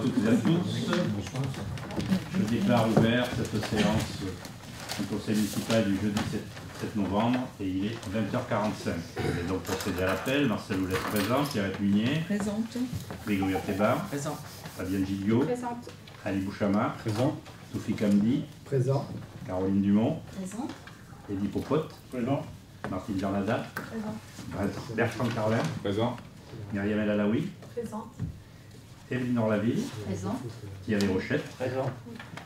toutes et à tous. Je déclare ouvert cette séance du conseil municipal du jeudi 7 novembre et il est 20h45. Je vais donc procéder à l'appel. Marcel Oulès présent, Pierrette Munier. Présente. Grégory Orteba. Présent. Fabienne Gilliot. Présente. Ali Bouchama. Présent. Sophie Camdi. Présent. Caroline Dumont. Présent. Eddie Popote. Présent. Martine Bernada. Présent. Bertrand Carlin. Présent. Myriam El Alaoui. Présente. Evelyne Orlaville. Présent. Thierry Rochette. Présent.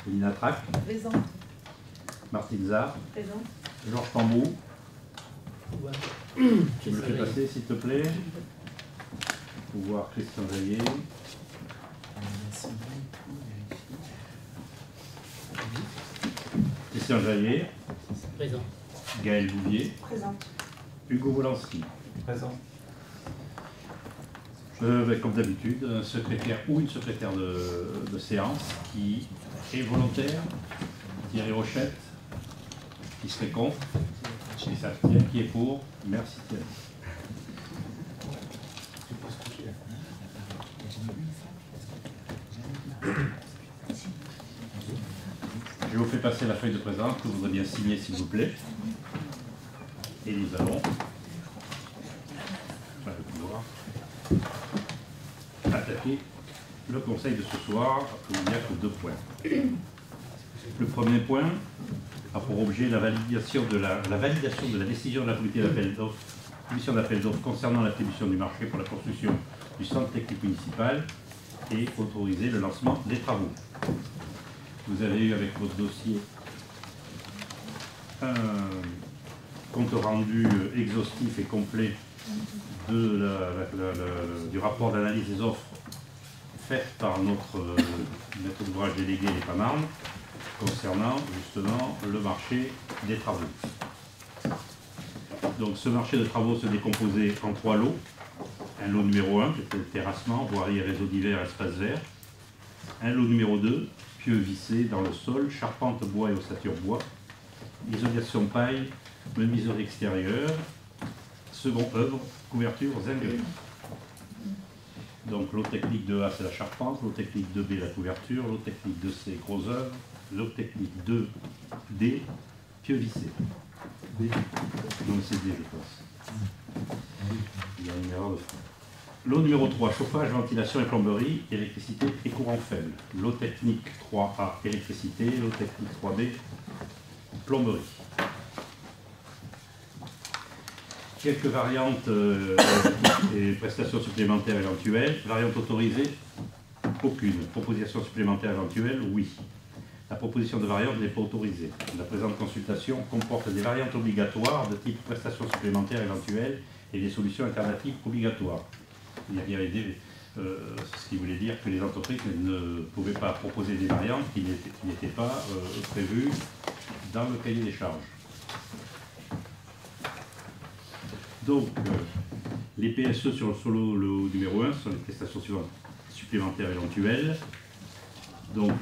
Lina Trac. Présent. Martine Zard. Présent. Georges Tambou. Tu me le fais passer s'il te plaît. Pouvoir Christian Jaillet. Christian Jaillet. Présent. Gaël Bouvier. Présente. Hugo Wolanski. Présent. Comme d'habitude, un secrétaire ou une secrétaire de séance qui est volontaire. Thierry Rochette. Qui serait contre. Qui s'abstient. Qui est pour. Merci Thierry. Je vous fais passer la feuille de présence que vous voudrez bien signer s'il vous plaît. Et nous allons attaquer le conseil de ce soir. Il n'y a que 2 points. Le premier point a pour objet la validation de la décision de la commission d'appel d'offres concernant l'attribution du marché pour la construction du centre technique municipal et autoriser le lancement des travaux. Vous avez eu avec votre dossier un compte rendu exhaustif et complet du rapport d'analyse des offres faites par notre maître d'ouvrage délégué les PAMARM concernant justement le marché des travaux. Donc ce marché de travaux se décomposait en 3 lots. Un lot numéro 1 qui était le terrassement, voirie et réseaux divers, espaces verts. Un lot numéro 2, pieux vissés dans le sol, charpente bois et ossature bois, isolation paille, menuiserie extérieure, second œuvre, couverture zinguerie. Donc l'eau technique de A c'est la charpente, l'eau technique de B la couverture, l'eau technique de C gros œuvre, l'eau technique de D pieux vissés. Non c'est D je pense. Il y a une erreur de frappe. Lot numéro 3, chauffage, ventilation et plomberie, électricité et courant faible. Lot technique 3A, électricité. Lot technique 3B, plomberie. Quelques variantes et prestations supplémentaires éventuelles. Variante autorisée, aucune. Proposition supplémentaire éventuelle, oui. La proposition de variante n'est pas autorisée. La présente consultation comporte des variantes obligatoires de type prestations supplémentaires éventuelles et des solutions alternatives obligatoires. Il y avait ce qui voulait dire que les entreprises ne pouvaient pas proposer des variantes qui n'étaient pas prévues dans le cahier des charges. Donc, les PSE sur le solo le numéro 1 sont les prestations supplémentaires éventuelles. Donc,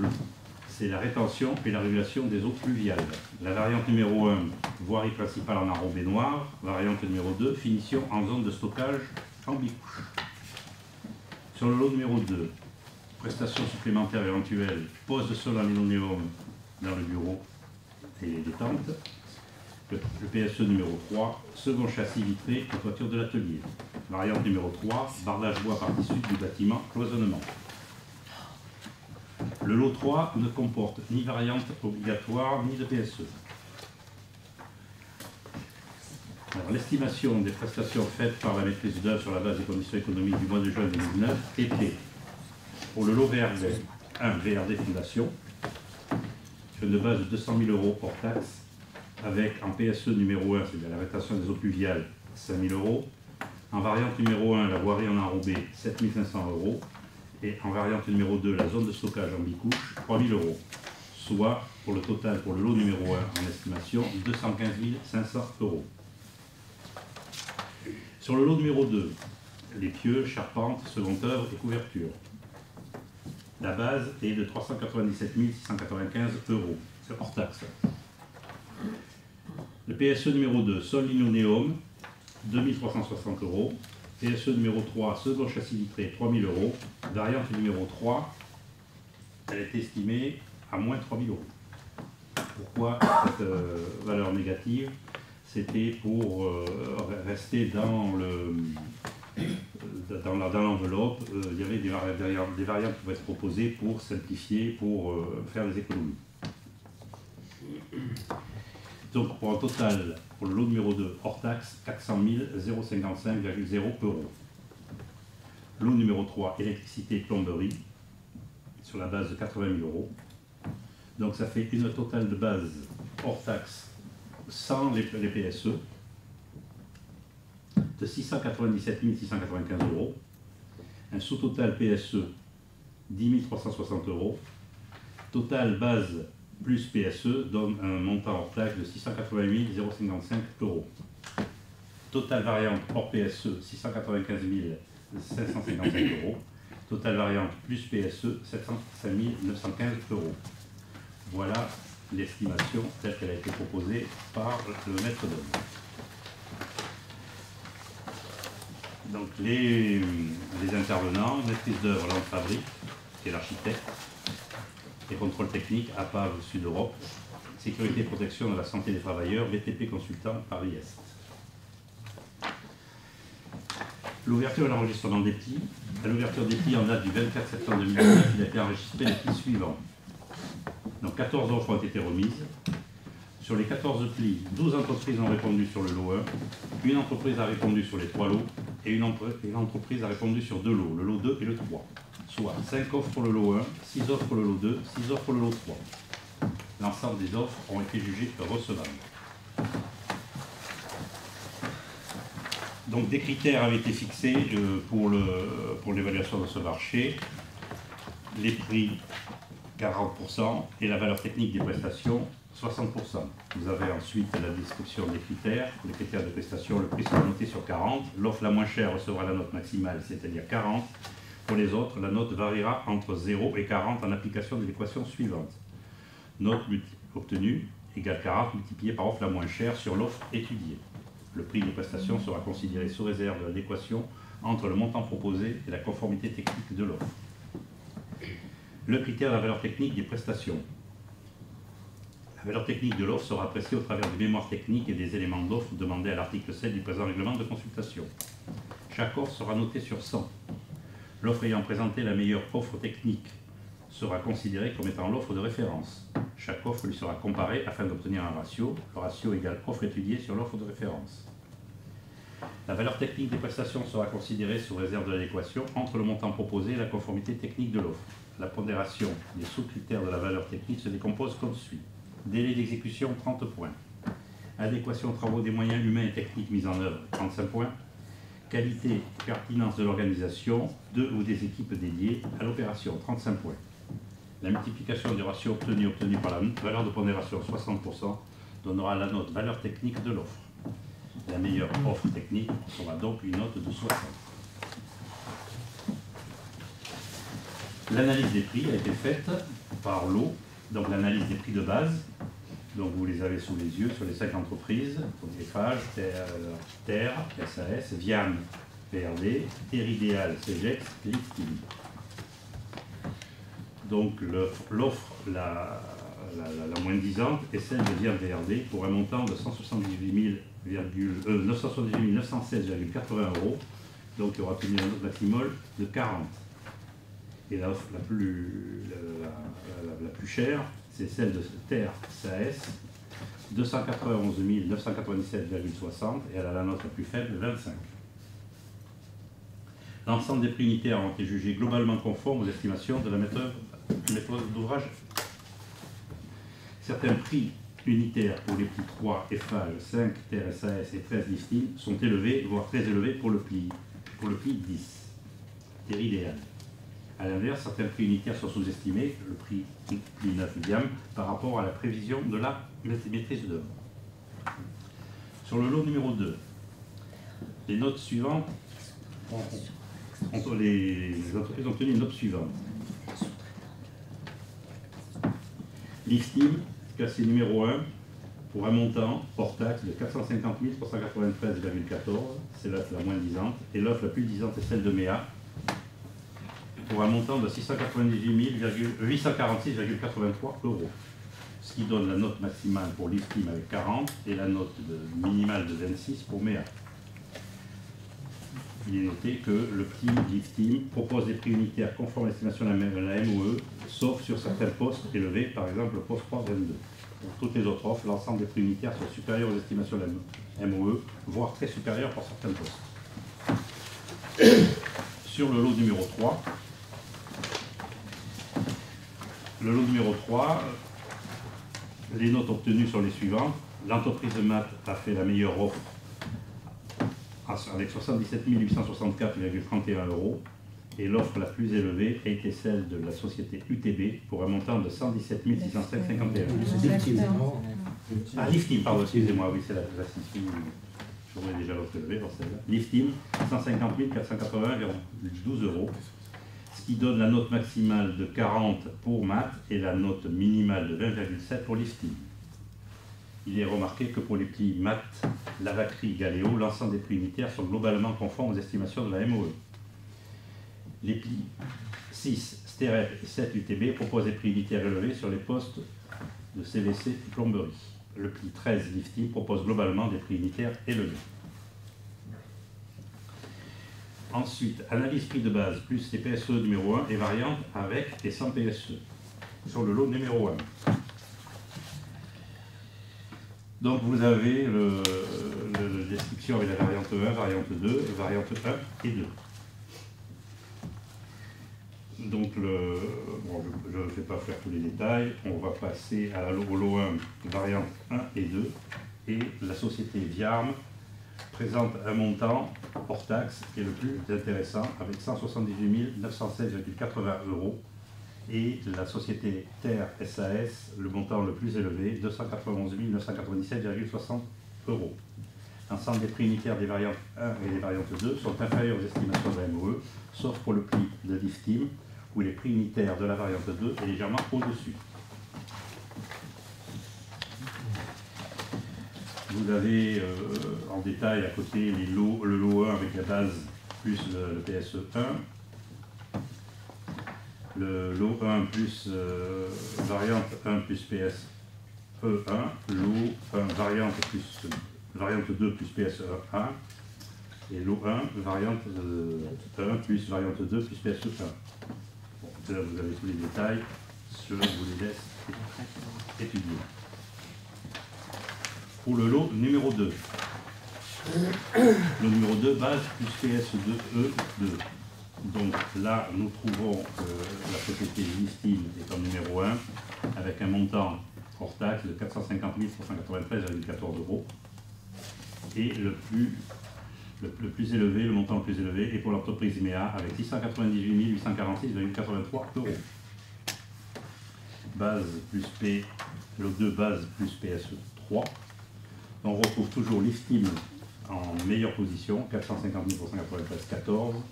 c'est la rétention et la régulation des eaux pluviales. La variante numéro 1, voirie principale en enrobé noir. Variante numéro 2, finition en zone de stockage en bicouche. Sur le lot numéro 2, prestations supplémentaires éventuelles, pose de sol en linoléum dans le bureau et les tentes. Le PSE numéro 3, second châssis vitré et toiture de l'atelier. Variante numéro 3, bardage bois partie sud du bâtiment, cloisonnement. Le lot 3 ne comporte ni variante obligatoire ni de PSE. L'estimation des prestations faites par la maîtrise d'œuvre sur la base des conditions économiques du mois de juin 2009 était pour le lot VRD 1 VRD Fondation sur une base de 200 000 € hors taxe avec en PSE numéro 1, c'est-à-dire la rétention des eaux pluviales, 5 000 €, en variante numéro 1, la voirie en enrobé, 7 500 € et en variante numéro 2, la zone de stockage en bicouche, 3 000 €, soit pour le total pour le lot numéro 1 en estimation, 215 500 €. Sur le lot numéro 2, les pieux, charpentes, seconde œuvre et couverture. La base est de 397 695 €. C'est hors taxe. Le PSE numéro 2, sol linoléum, 2 360 €. PSE numéro 3, second châssis vitré, 3 000 €. Variante numéro 3, elle est estimée à moins 3 000 euros. Pourquoi cette valeur négative? C'était pour rester dans l'enveloppe. Il y avait des variantes qui pouvaient être proposées pour simplifier, pour faire des économies. Donc pour un total, pour le lot numéro 2, hors taxe, 400 055,0 euros. Lot numéro 3, électricité et plomberie, sur la base de 80 000 euros. Donc ça fait une totale de base hors taxe, sans les PSE, de 697 695 euros. Un sous-total PSE, 10 360 euros. Total base plus PSE donne un montant hors taxe de 688 055 euros. Total variante hors PSE, 695 555 euros. Total variante plus PSE, 705 915 euros. Voilà l'estimation telle qu'elle a été proposée par le maître d'œuvre. Donc les intervenants, maîtrise d'œuvre, Lampe Fabrique, qui est l'architecte, et contrôle technique, APAV Sud Europe, sécurité et protection de la santé des travailleurs, BTP Consultant, Paris-Est. L'ouverture et l'enregistrement des plis. À l'ouverture des plis en date du 24 septembre 2019, il a été enregistré les plis suivants. Donc 14 offres ont été remises. Sur les 14 plis, 12 entreprises ont répondu sur le lot 1, une entreprise a répondu sur les 3 lots et une entreprise a répondu sur 2 lots, le lot 2 et le 3. Soit 5 offres pour le lot 1, 6 offres pour le lot 2, 6 offres pour le lot 3. L'ensemble des offres ont été jugées recevables. Donc des critères avaient été fixés pour l'évaluation de ce marché. Les prix 40% et la valeur technique des prestations 60%. Vous avez ensuite la description des critères. Pour les critères de prestation, le prix sera noté sur 40. L'offre la moins chère recevra la note maximale, c'est-à-dire 40. Pour les autres, la note variera entre 0 et 40 en application de l'équation suivante. Note obtenue égale 40 multiplié par offre la moins chère sur l'offre étudiée. Le prix des prestations sera considéré sous réserve de l'adéquation entre le montant proposé et la conformité technique de l'offre. Le critère de la valeur technique des prestations. La valeur technique de l'offre sera appréciée au travers des mémoires techniques et des éléments d'offre demandés à l'article 7 du présent règlement de consultation. Chaque offre sera notée sur 100. L'offre ayant présenté la meilleure offre technique sera considérée comme étant l'offre de référence. Chaque offre lui sera comparée afin d'obtenir un ratio. Le ratio égale offre étudiée sur l'offre de référence. La valeur technique des prestations sera considérée sous réserve de l'adéquation entre le montant proposé et la conformité technique de l'offre. La pondération des sous-critères de la valeur technique se décompose comme suit. Délai d'exécution, 30 points. Adéquation aux travaux des moyens humains et techniques mis en œuvre, 35 points. Qualité et pertinence de l'organisation, de ou des équipes dédiées à l'opération, 35 points. La multiplication du ratio obtenu par la valeur de pondération, 60%, donnera la note valeur technique de l'offre. La meilleure offre technique sera donc une note de 60. L'analyse des prix a été faite par lot, donc l'analyse des prix de base. Donc vous les avez sous les yeux sur les 5 entreprises, donc Eiffage, Terre, SAS, Viam, PRD, Terridéal, CGEX, Lifting. Donc l'offre la moins disante est celle de Viam VRD pour un montant de 178 916,80 euros, donc il aura obtenu la note maximale de 40. Et l'offre la plus chère, c'est celle de Terre SAS, 291 997,60 et elle a la note la plus faible, 25. L'ensemble des prix unitaires ont été jugés globalement conformes aux estimations de la méthode d'ouvrage. Certains prix unitaires pour les plis 3, Eiffage, 5, Terre SAS et 13 Lifting sont élevés, voire très élevés pour le pli 10, Terridéal. A l'inverse, certains prix unitaires sont sous-estimés, le prix 9 Viam, par rapport à la prévision de la maîtrise d'œuvre. Sur le lot numéro 2, les notes suivantes, les entreprises ont obtenu une note suivante. Lifting, classé numéro 1, pour un montant hors taxe de 450 393,14, c'est l'offre la moins disante, et l'offre la plus disante est celle de MEA, pour un montant de 698 846,83 €. Ce qui donne la note maximale pour l'IFTIM avec 40 et la note minimale de 26 pour MEA. Il est noté que le petit l'IFTIM propose des prix unitaires conformes à l'estimation de la MOE, sauf sur certains postes élevés, par exemple le poste 322. Pour toutes les autres offres, l'ensemble des prix unitaires sont supérieurs aux estimations de la MOE, voire très supérieurs pour certains postes. Sur le lot numéro 3, les notes obtenues sont les suivantes. L'entreprise de maths a fait la meilleure offre avec 77 864,31 € et l'offre la plus élevée a été celle de la société UTB pour un montant de 117 605,51 €. Ah, l'IFTIM, pardon, excusez-moi, oui, c'est la 6. J'aurais déjà l'offre élevée dans celle-là. L'IFTIM, 150 481,12 €, ce qui donne la note maximale de 40 pour maths et la note minimale de 20,7 pour l'IFTIM. Il est remarqué que pour les plis maths, Lavacry, Galéo, l'ensemble des prix unitaires sont globalement conformes aux estimations de la MOE. Les plis 6, STEREP et 7, UTB proposent des prix unitaires élevés sur les postes de CVC et plomberie. Le pli 13, l'IFTIM, propose globalement des prix unitaires élevés. Ensuite, analyse prix de base plus les PSE numéro 1 et variante avec et sans PSE sur le lot numéro 1. Donc vous avez la description avec la variante 1, variante 2, variante 1 et 2. Donc je ne vais pas faire tous les détails, on va passer au lot 1, variante 1 et 2. Et la société Viarme présente un montant hors taxe qui est le plus intéressant avec 178 916,80 € et la société Terre SAS, le montant le plus élevé, 291 997,60 €. L'ensemble des prix unitaires des variantes 1 et des variantes 2 sont inférieurs aux estimations de la MOE, sauf pour le prix de l'IFTIM, où les prix unitaires de la variante 2 est légèrement au-dessus. Vous avez en détail à côté le lot 1 avec la base plus le PSE 1, le lot 1 plus variante 1 plus PSE 1, lot 1 variante 2 plus PSE 1, et lot 1 variante 1 plus variante 2 plus PSE 1. Bon, là vous avez tous les détails, je vous les laisse étudier. Pour le lot numéro 2. Le numéro 2, base plus PS2E2. Donc là, nous trouvons la société l'IFTIM est en numéro 1, avec un montant hors taxe de 450 393,14 €. Et le plus élevé, le montant le plus élevé est pour l'entreprise MEA, avec 698 846,83 €. Base plus P, lot 2, base plus PSE 3. On retrouve toujours l'IFTIM en meilleure position, 450 393,14 €,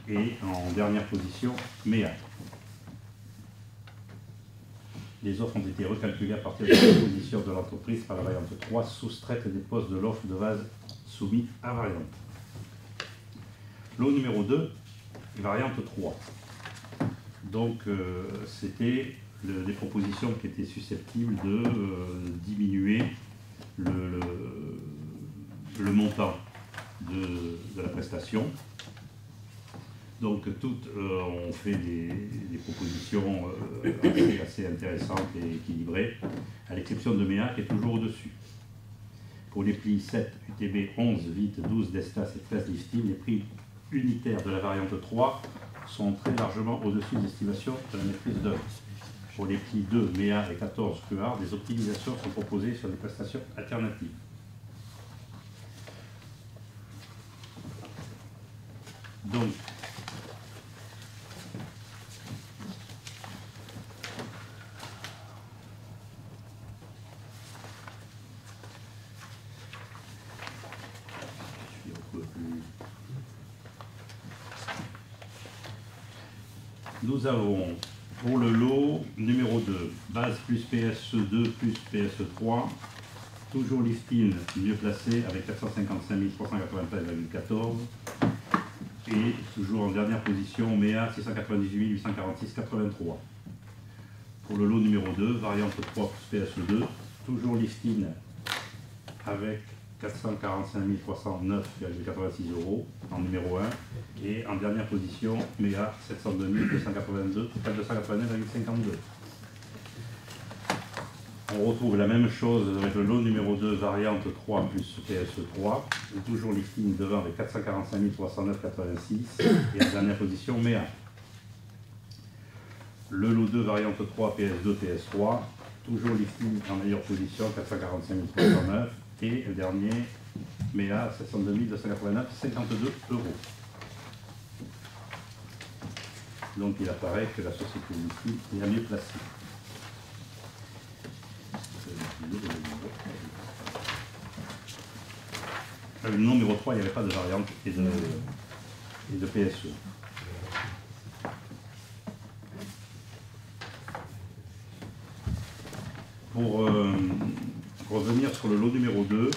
et en dernière position, MEA. Les offres ont été recalculées à partir de la position de l'entreprise par la variante 3, soustraite des postes de l'offre de base soumis à variante. Lot numéro 2, variante 3. Donc, c'était des propositions qui étaient susceptibles de diminuer le montant de la prestation. Donc toutes ont fait des propositions assez intéressantes et équilibrées, à l'exception de MEA qui est toujours au-dessus. Pour les plis 7, UTB, 11, VIT, 12, DESTAS et 13 l'IFTIM, les prix unitaires de la variante 3 sont très largement au-dessus des estimations de la maîtrise d'œuvre. Pour les plis 2, MEA et 14, QAR, des optimisations sont proposées sur des prestations alternatives. Donc, nous avons pour le lot numéro 2, base plus PSE2 plus PSE3, toujours l'IFTIM mieux placé avec 455 393,14 €. Et toujours en dernière position, MEA 698 846 83. Pour le lot numéro 2, variante 3 plus PSE2, toujours listine avec 445 309,86 € en numéro 1. Et en dernière position, MEA 702 282, total 289,52. On retrouve la même chose avec le lot numéro 2, variante 3 plus PSE3. Toujours listine devant avec 445 309,86. Et en dernière position, MEA. Le lot 2, variante 3, PS2, PS3. Toujours listine en meilleure position, 445 309. Et le dernier, MEA 702 289, 52 €. Donc il apparaît que la société listine est la mieux placée. Le numéro 3, il n'y avait pas de variante et de PSE. Pour revenir sur le lot numéro 2,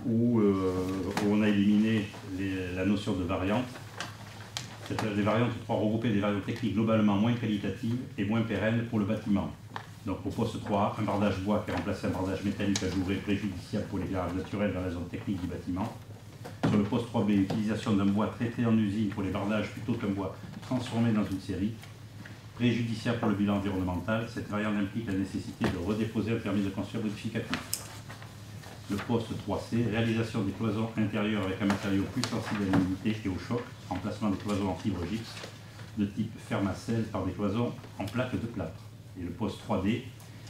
où on a éliminé la notion de variante, les variantes 3 regroupaient des variantes techniques globalement moins qualitatives et moins pérennes pour le bâtiment. Donc au poste 3, un bardage bois qui remplaçait un bardage métallique ajouré préjudiciable pour l'éclairage naturel dans la zone technique du bâtiment. Sur le poste 3B, utilisation d'un bois traité en usine pour les bardages plutôt qu'un bois transformé dans une série. Préjudiciable pour le bilan environnemental, cette variante implique la nécessité de redéposer un permis de construire modificatif. Le poste 3C, réalisation des cloisons intérieures avec un matériau plus sensible à l'humidité et au choc, remplacement des cloisons en fibre gypse de type Fermacell par des cloisons en plaques de plâtre. Et le poste 3D,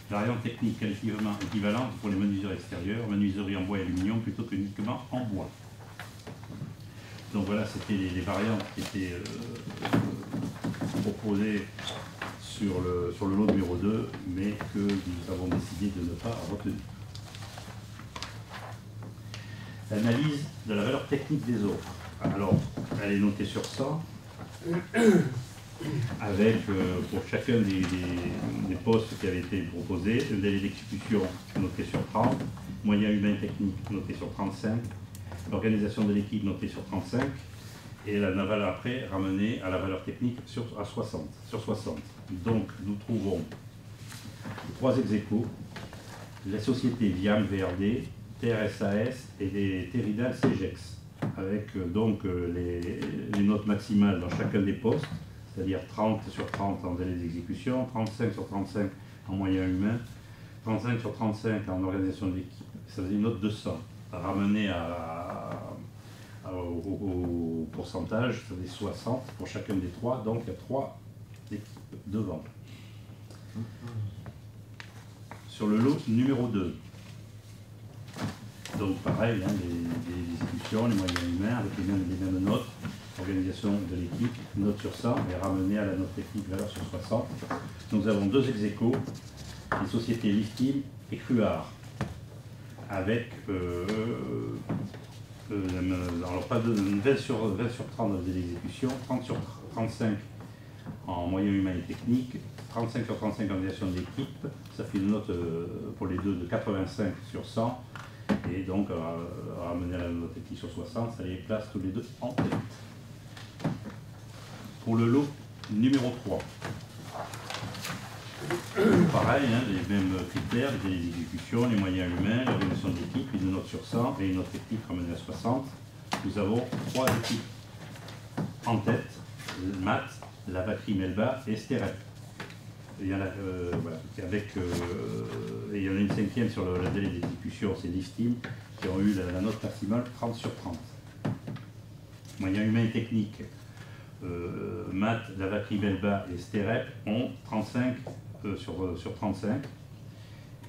variante technique qualitativement équivalente pour les menuiseries extérieures, menuiserie en bois et aluminium plutôt qu'uniquement en bois. Donc voilà, c'était les variantes qui étaient proposées sur le lot numéro 2, mais que nous avons décidé de ne pas retenir. L'analyse de la valeur technique des offres. Alors, elle est notée sur 100, avec pour chacun des postes qui avaient été proposés, un délai d'exécution noté sur 30, moyens humains et techniques noté sur 35, l'organisation de l'équipe notée sur 35, et la valeur après ramenée à la valeur technique sur 60. Donc, nous trouvons 3 ex-aequo, la société Viam VRD, TRSAS et les Teridal CGEX, avec donc les notes maximales dans chacun des postes, c'est-à-dire 30 sur 30 en délai d'exécution, 35 sur 35 en moyens humains, 35 sur 35 en organisation de l'équipe. Ça faisait une note de 100, ramenée au pourcentage, ça faisait 60 pour chacun des 3, donc il y a 3 équipes devant. Sur le lot numéro 2, donc pareil, hein, les exécutions, les moyens humains avec les mêmes notes, organisation de l'équipe, note sur 100 et ramenée à la note technique valeur sur 60. Donc nous avons 2 ex-aequo, les sociétés Liftim et Cruard, avec alors pas de 20 sur 30 dans les exécutions, 30 sur 35 en moyens humains et techniques, 35 sur 35 en organisation de l'équipe, ça fait une note pour les deux de 85 sur 100, et donc ramener à la note technique sur 60, ça les place tous les deux en tête. Pour le lot numéro 3, pareil, hein, les mêmes critères, les exécutions, les moyens humains, l'organisation de l'équipe, une note sur 100 et une note technique ramenée à 60. Nous avons 3 équipes en tête, MAT, Lavacry, Melba et Sterep. Il y en a, voilà, il y en a une 5e sur le délai d'exécution, c'est Liftim, qui ont eu la note maximale 30 sur 30. Moyens humains et techniques, MAT, Lavacry, Melba et Sterep ont 35 sur 35.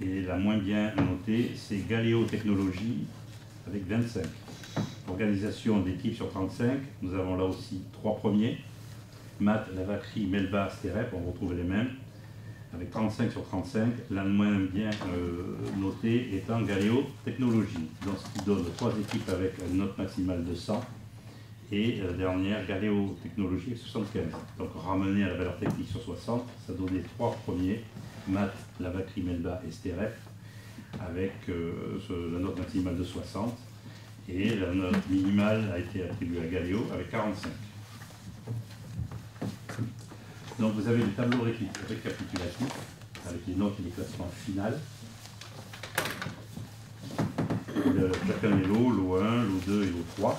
Et la moins bien notée, c'est Galéo Technologies avec 25. Organisation d'équipe sur 35, nous avons là aussi 3 premiers. MAT, Lavacry, Melba, Sterep, on retrouve les mêmes, avec 35 sur 35, la moins bien notée étant Galéo Technologies, donc ce qui donne 3 équipes avec une note maximale de 100, et la dernière, Galéo Technologies, 75. Donc ramené à la valeur technique sur 60, ça donnait 3 premiers, MAT, Lavacry, Melba et Sterep, avec la note maximale de 60, et la note minimale a été attribuée à Galéo avec 45. Donc vous avez le tableau récapitulatif avec les notes et les classements finales. Chacun des lots, lot 1, lot 2 et lot 3.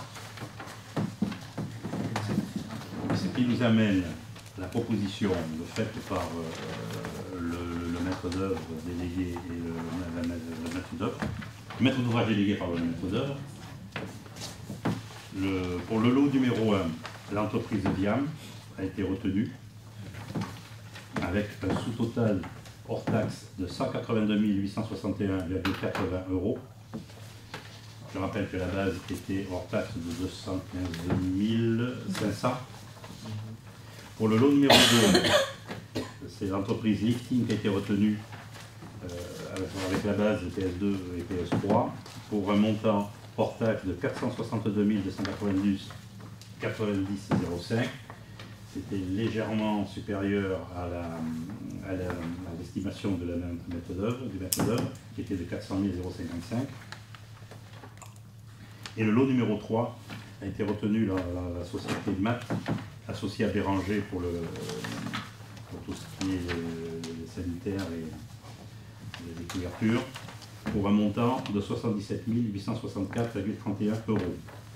Ce qui nous amène la proposition faite par le maître d'œuvre délégué et le maître d'œuvre, le maître d'ouvrage délégué par le maître d'œuvre. Pour le lot numéro 1, l'entreprise Viam a été retenue avec un sous-total hors taxe de 182 861,80 €. Je rappelle que la base était hors taxe de 215 500. Pour le lot numéro 2, c'est l'entreprise Lifting qui a été retenue avec la base de PS2 et PS3 pour un montant hors taxe de 462 290,90,05. C'était légèrement supérieur à l'estimation de la maître d'œuvre, qui était de 400 055. Et le lot numéro 3 a été retenu la société MAT, associée à Béranger pour tout ce qui est les sanitaires et les couvertures, pour un montant de 77 864,31 €,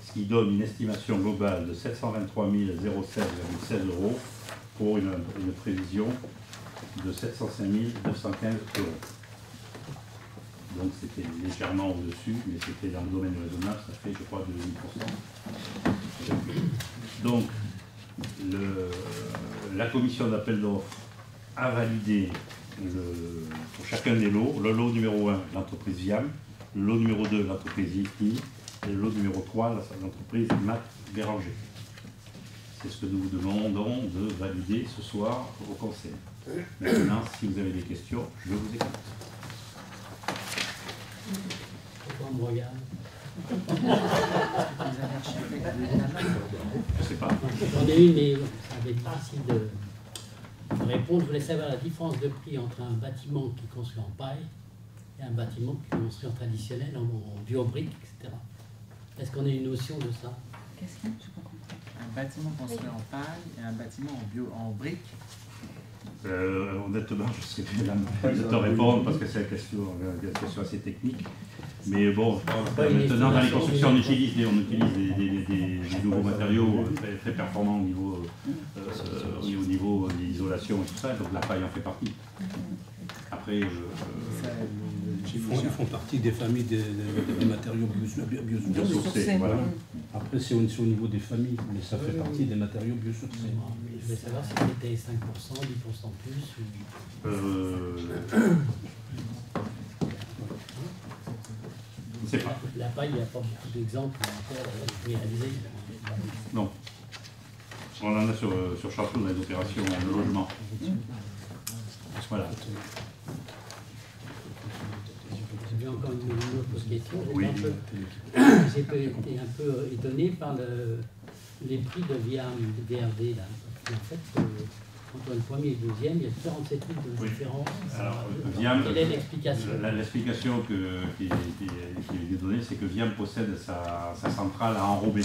ce qui donne une estimation globale de 723 016,16 € pour une prévision de 705 215 €. Donc c'était légèrement au-dessus, mais c'était dans le domaine raisonnable, ça fait je crois de 8%. Donc la commission d'appel d'offres a validé pour chacun des lots, le lot numéro 1, l'entreprise Viam, le lot numéro 2, l'entreprise Lifting, et le lot numéro 3, l'entreprise Mat Béranger. C'est ce que nous vous demandons de valider ce soir au conseil. Maintenant, si vous avez des questions, je vous écoute. Pourquoi on me regarde? Je ne sais pas. J'en ai une, mais ça va être difficile de répondre. Je voulais savoir la différence de prix entre un bâtiment qui est construit en paille et un bâtiment qui est construit en traditionnel, en bio-brique, etc. Est-ce qu'on a une notion de ça? Qu'est-ce qu'il y a? Je comprends pas. Un bâtiment construit en paille et un bâtiment en brique. Honnêtement, je serais bien de te répondre parce que c'est une question assez technique. Mais bon, maintenant dans les constructions, on utilise des nouveaux matériaux très performants au niveau de l'isolation et tout ça, donc la paille en fait partie. Après, ils font partie des familles des matériaux biosourcés. Voilà. Après, c'est au niveau des familles, mais ça fait partie des matériaux biosourcés. Je voulais savoir si c'était 5%, 10% plus ou... Je ne sais pas. La paille, il n'y a pas beaucoup d'exemples encore réalisés. Non. On en a sur Chartreux dans les opérations de logement. Voilà. J'ai encore une autre question. Oui. J'ai été un peu étonné par les prix de VRD. Là. En fait, entre le premier et le deuxième, il y a 47 000 de différence. Alors, Viam, quelle est l'explication? L'explication qui est donnée, c'est que Viam possède sa centrale à enrober.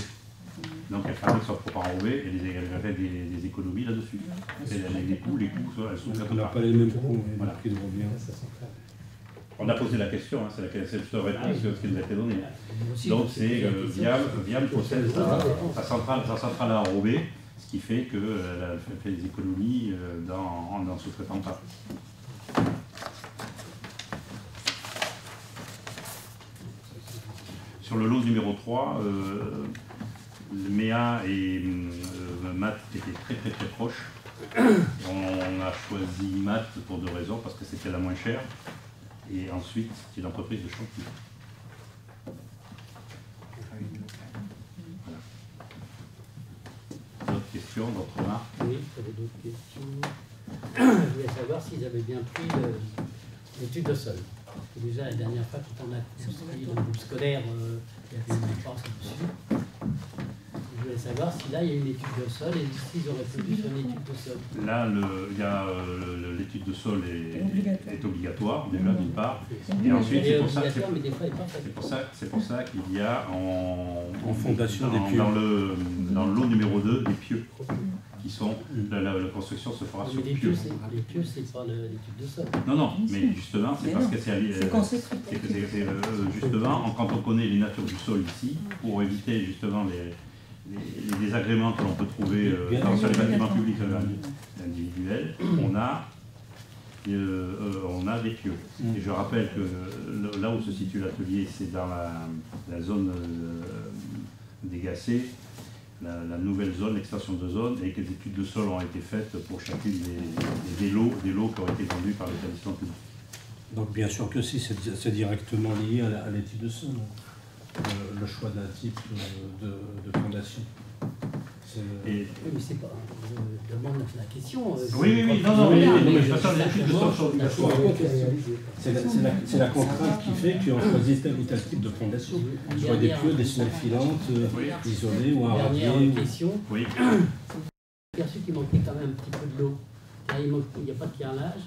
Donc elle fabrique son propre enrobé et elle fait des économies là-dessus. Les coûts, elles sont on n'a pas les mêmes coûts, voilà. Prix de revient. On a posé la question, hein, c'est la réponse qui nous a été donnée. Donc c'est Viam possède sa centrale à enrober, ce qui fait qu'elle fait des économies en sous-traitant pas. Sur le lot numéro 3, Méa et Mat étaient très proches. On a choisi Mat pour deux raisons, parce que c'était la moins chère. Et ensuite, c'est l'entreprise de Chantilly. Voilà. D'autres questions, d'autres remarques? Oui, j'avais d'autres questions. Je voulais savoir s'ils avaient bien pris l'étude de sol. Parce que déjà, la dernière fois, quand on a construit le groupe scolaire, il y avait une dépense dessus. Je voulais savoir si là, il y a une étude de sol et s'ils auraient prévu sur une étude de sol. Là, l'étude de sol est obligatoire, déjà d'une part. Et ensuite, c'est pour ça qu'il y a en fondation des pieux. Dans le lot numéro 2 des pieux, qui qui sont, la construction se fera Mais sur les pieux. pieux, c'est pas l'étude de sol. Non, non, mais justement, c'est parce que justement, quand on connaît les natures du sol ici, pour éviter justement les désagréments que l'on peut trouver tant sur les bâtiments publics que individuels, on a des pieux. Et je rappelle que là où se situe l'atelier, c'est dans la zone dégacée, la nouvelle zone, l'extension de zone, et que des études de sol ont été faites pour chacune des lots qui ont été vendus par l'établissement public. Donc bien sûr que si, c'est directement lié à l'étude de sol, le choix d'un type de fondation. Et... Oui, mais c'est pas. Je demande la question. Oui, non, mais de toute façon, les études de sol sont c'est la contrainte qui fait qu'on choisit tel ou tel type de fondation. Soit des pieux, des semelles filantes, isolées ou un radier. Dernière question. Oui. J'ai perçu qu'il manquait quand même un petit peu de l'eau. Il n'y a pas de carrelage,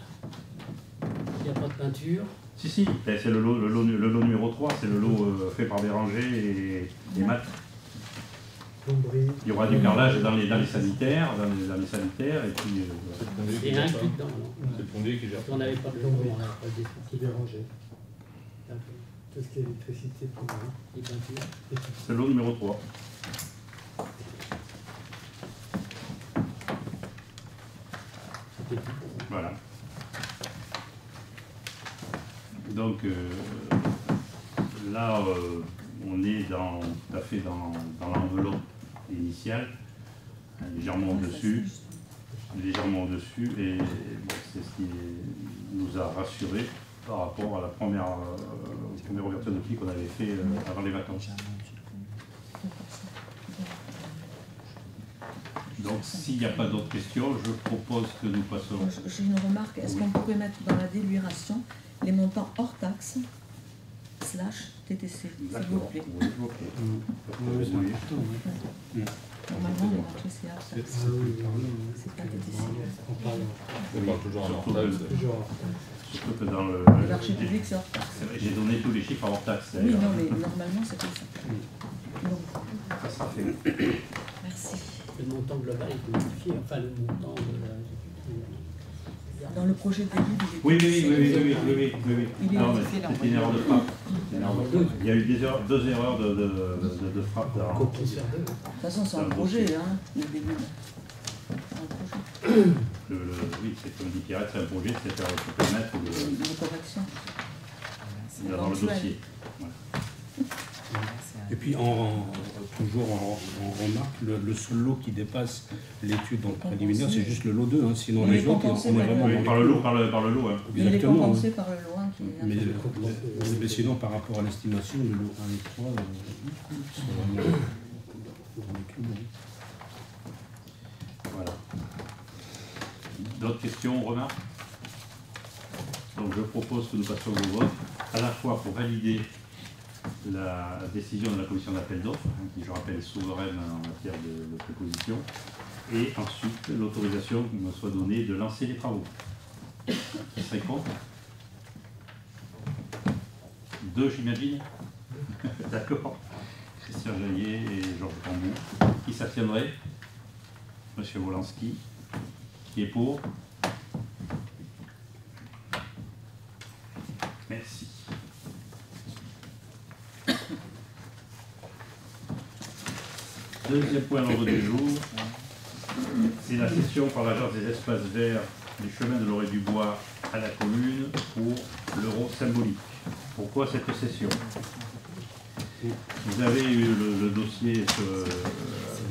il n'y a pas de peinture. Si, c'est le lot numéro 3, c'est le lot fait par Béranger et Matt. Il y aura du carrelage dans les sanitaires, et puis... C'est inclus dedans, non? C'est le plombier qui gère. On n'avait pas de plomberie, on n'avait pas de dessin. Qui dérangeait. Tout ce qui est électricité, pour moi. Les peintures. C'est le lot numéro 3. C'était tout. Voilà. Donc là, on est tout à fait dans l'enveloppe initiale, légèrement au-dessus, et bon, c'est ce qui nous a rassurés par rapport à la première ouverture de prix qu'on avait fait avant les vacances. Donc s'il n'y a pas d'autres questions, je propose que nous passions... J'ai une remarque, est-ce qu'on pourrait mettre dans la déluration les montants hors taxes / TTC, s'il vous plaît? Normalement, le marché, c'est hors taxes. C'est pas TTC. On parle toujours en hors taxe. Surtout que dans le marché public, c'est hors taxes. J'ai donné tous les chiffres hors taxes. Oui, non, mais normalement, c'est comme ça. Donc, ça sera fait. merci. Le montant global est modifié, enfin le montant de la... Dans le projet de début, Oui. Il est Non, mais modifié, là, c'était une erreur de frappe. Il y a eu deux erreurs de frappe. Copie sur deux. De toute façon, c'est un projet, hein, le début. C'est un projet. Oui, c'est comme dit Pierrette, c'est un projet, c'est faire permettre De correction. d'avoir le dossier. Voilà. Et puis, toujours on remarque, le seul lot qui dépasse l'étude dans le préliminaire, c'est juste le lot 2, hein, sinon les autres, on est vraiment... Oui, par le lot. Hein. Il est Exactement. compensé par le lot 1 qui est... Mais sinon, par rapport à l'estimation, le lot 1 et 3, sont vraiment... Voilà. D'autres questions, remarques? Donc je propose que nous passions au vote, à la fois pour valider la décision de la commission d'appel d'offres, qui je rappelle est souveraine en matière de proposition, et ensuite l'autorisation qui me soit donnée de lancer les travaux. Qui serait contre? 2, j'imagine. D'accord. Christian Jaillet et Georges Cambon. Qui s'abstiendrait? Monsieur Wolanski. Qui est pour? Merci. Deuxième point à l'ordre du jour, c'est la cession par l'Agence des espaces verts du chemin de l'Orée du Bois à la commune pour l'euro symbolique. Pourquoi cette cession? Vous avez eu le dossier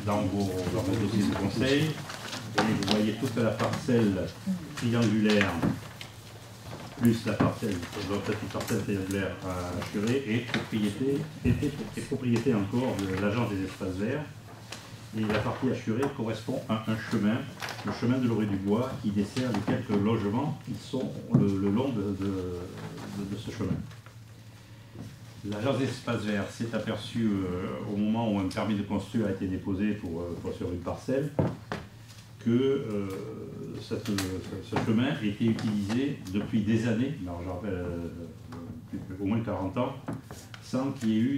dans vos dossiers de conseil, et vous voyez toute la parcelle triangulaire plus la parcelle, votre petite parcelle triangulaire assurée est propriété encore de l'Agence des espaces verts. Et la partie assurée correspond à un chemin, le chemin de l'Orée du Bois, qui dessert les quelques logements qui sont le long de ce chemin. L'Agence des espaces verts s'est aperçue au moment où un permis de construire a été déposé pour sur une parcelle que ce chemin était utilisé depuis des années, alors je rappelle au moins 40 ans, sans qu'il y ait eu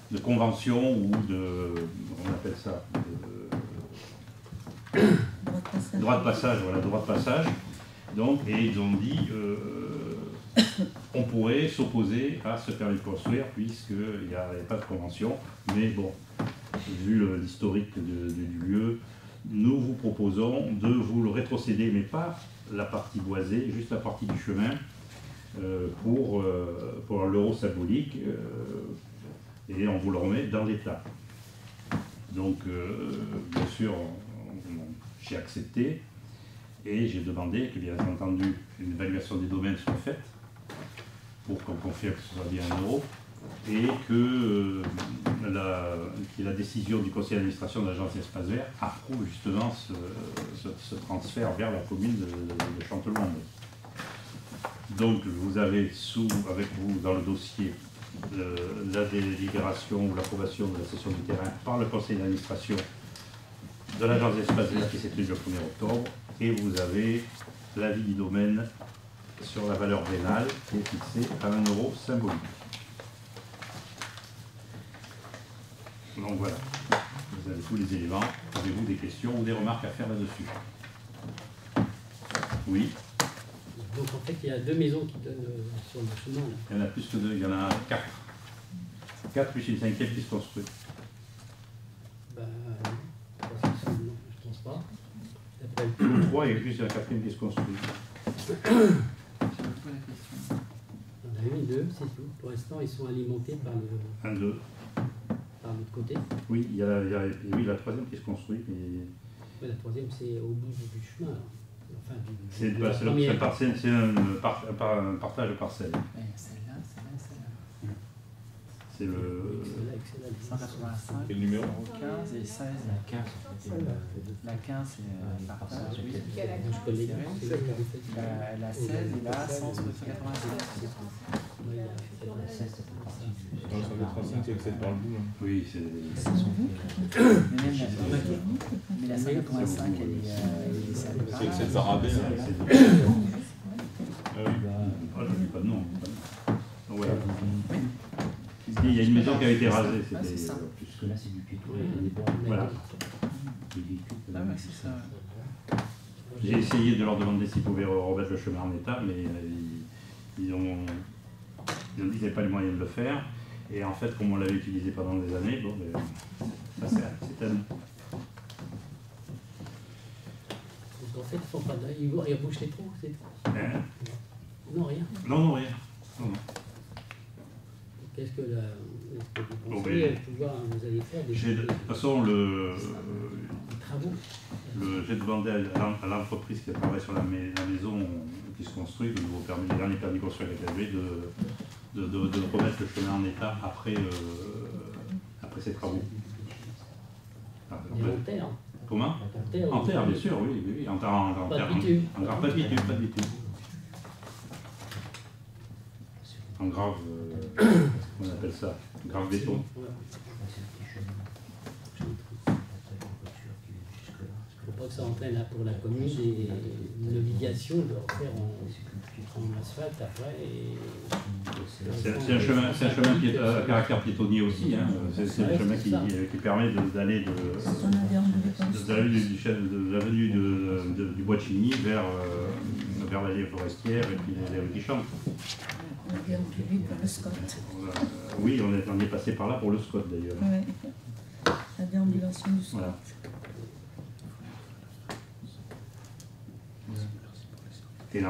de convention ou on appelle ça, Droit de passage, voilà, droit de passage. Donc, et ils ont dit on pourrait s'opposer à ce permis de construire puisqu'il n'y a pas de convention. Mais bon, vu l'historique du lieu, nous vous proposons de vous le rétrocéder, mais pas la partie boisée, juste la partie du chemin, pour l'euro symbolique, et on vous le remet dans l'état. Donc, bien sûr, j'ai accepté, et j'ai demandé que, bien entendu, une évaluation des domaines soit faite, pour qu'on confirme que ce soit bien 1 euro, et que la décision du conseil d'administration de l'agence d'espace vert approuve justement ce transfert vers la commune de Chantelouange. Donc vous avez avec vous dans le dossier la délibération ou l'approbation de la cession du terrain par le conseil d'administration de l'agence d'espace vert qui s'est tenue le 1er octobre, et vous avez l'avis du domaine sur la valeur vénale qui est fixée à 1 euro symbolique. Donc voilà, vous avez tous les éléments. Avez-vous des questions ou des remarques à faire là-dessus? Oui. Donc en fait, il y a 2 maisons qui donnent sur le chemin. Là. Il y en a plus que 2, il y en a 4. 4 plus une 5e qui se construit. Bah, non, je pense pas. D'après 3 et plus la 4e qui se construit. C'est quoi la question? on a 1, 2, c'est tout. Pour l'instant, ils sont alimentés par 1, 2. l'autre côté. Oui, il y a la 3e qui se construit. Mais... Ouais, la 3e, c'est au bout du chemin. Alors. Enfin, c'est un partage de parcelles. Celle-là, celle-là. C'est le... Excellent. 185, Et le numéro 15 et 16. La 15, c'est un partage, oui. Je connais La 16 et la 187. Dans le 185, c'est celle par le bout. Oui, c'est... Mais la 185, elle est... C'est celle par AB. Ah oui. Ah, je ne dis pas de nom. Donc voilà. Il y a une maison qui a été rasée, c'était plus que... Là, c'est du piéton. Voilà. Ah ouais, c'est ça. J'ai essayé de leur demander s'ils pouvaient remettre le chemin en état, mais ils ont dit qu'ils n'avaient pas les moyens de le faire. Et en fait, comme on l'avait utilisé pendant des années, bon, ça c'est à nous. Donc en fait, ils font pas ils bouchent les trous, c'est tout. Hein? Non, rien. Non, rien. Non. Qu'est-ce que vous Bon, pensez pouvoir vous allez faire De toute façon, des travaux? j'ai demandé à l'entreprise qui travaille sur la maison qui se construit, le nouveau permis, le dernier permis de construire avec la de remettre le chemin en état après ces travaux. Et en terre? Comment? En terre, bien sûr, oui. En terre. Pas de bitume. Pas de bitume. En grave, comment on appelle ça? Grave béton. Il ne faut pas que ça entraîne là, pour la commune une obligation de refaire en asphalte après. C'est un chemin à caractère piétonnier aussi. Hein. C'est un chemin qui permet d'aller de l'avenue du Bois de Chigny vers l'allée forestière et puis les rues qui chantent. Le Scott. Oui, on est passé par là pour le Scott d'ailleurs. Ouais. La déambulation du Scott. Voilà. Et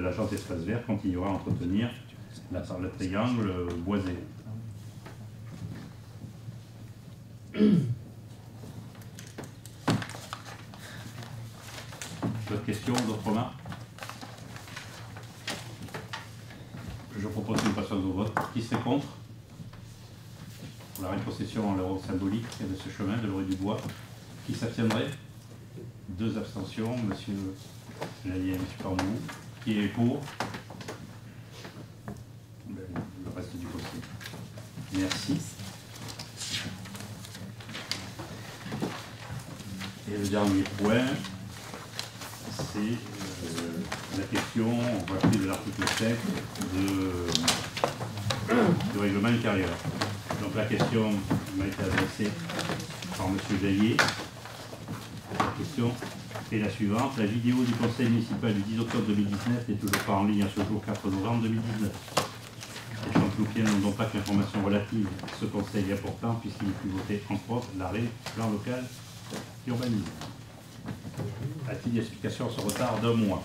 l'agence d'espace vert continuera à entretenir le triangle boisé. D'autres questions, d'autres remarques? Je propose une passation au vote. Qui serait contre? Pour la rétrocession en l'euro symbolique de ce chemin de l'Orée du Bois. Qui s'abstiendrait? 2 abstentions, monsieur Jallier et monsieur Parmou. Qui est pour? Le reste du conseil. Merci. Et le dernier point, c'est la question, on va appeler de l'article 7 du règlement intérieur. Donc la question m'a été adressée par M. Jallier. La question est la suivante. La vidéo du conseil municipal du 10 octobre 2019 n'est toujours pas en ligne à ce jour 4 novembre 2019. Les Champlouquiens n'ont donc pas que l'information relative à ce conseil est important puisqu'il est pu voter entre autres l'arrêt du plan local d'urbanisme. A-t-il des explications sur ce retard d'un mois?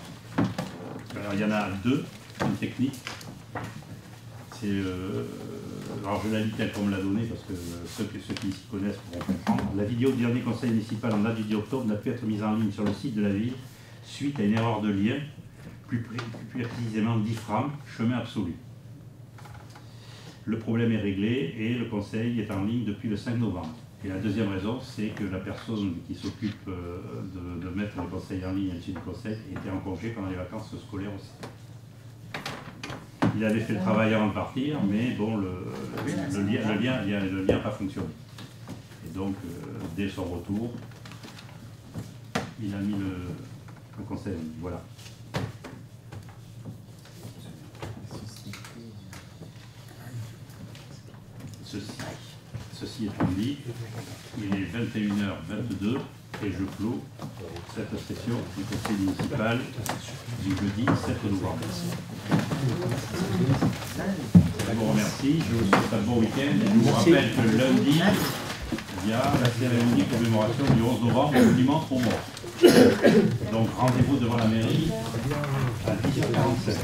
Alors il y en a deux, une technique. Alors je la lis telle qu'on me l'a donnée parce que ceux qui s'y connaissent pourront comprendre. La vidéo du dernier conseil municipal en date du 10 octobre n'a pu être mise en ligne sur le site de la ville suite à une erreur de lien, plus précisément d'IFRAM, chemin absolu. Le problème est réglé et le conseil est en ligne depuis le 5 novembre. Et la deuxième raison, c'est que la personne qui s'occupe de mettre le conseil en ligne, le site du conseil, était en congé pendant les vacances scolaires aussi. Il avait fait le travail avant de partir, mais bon, le lien n'a pas fonctionné. Et donc, dès son retour, il a mis le conseil en ligne. Voilà. Ceci étant dit, il est 21h22 et je clôt cette session du conseil municipal du jeudi 7 novembre. Je vous remercie, je vous souhaite un bon week-end et je vous rappelle que lundi, il y a la cérémonie de commémoration du 11 novembre, le monument aux morts. Donc rendez-vous devant la mairie à 10h47.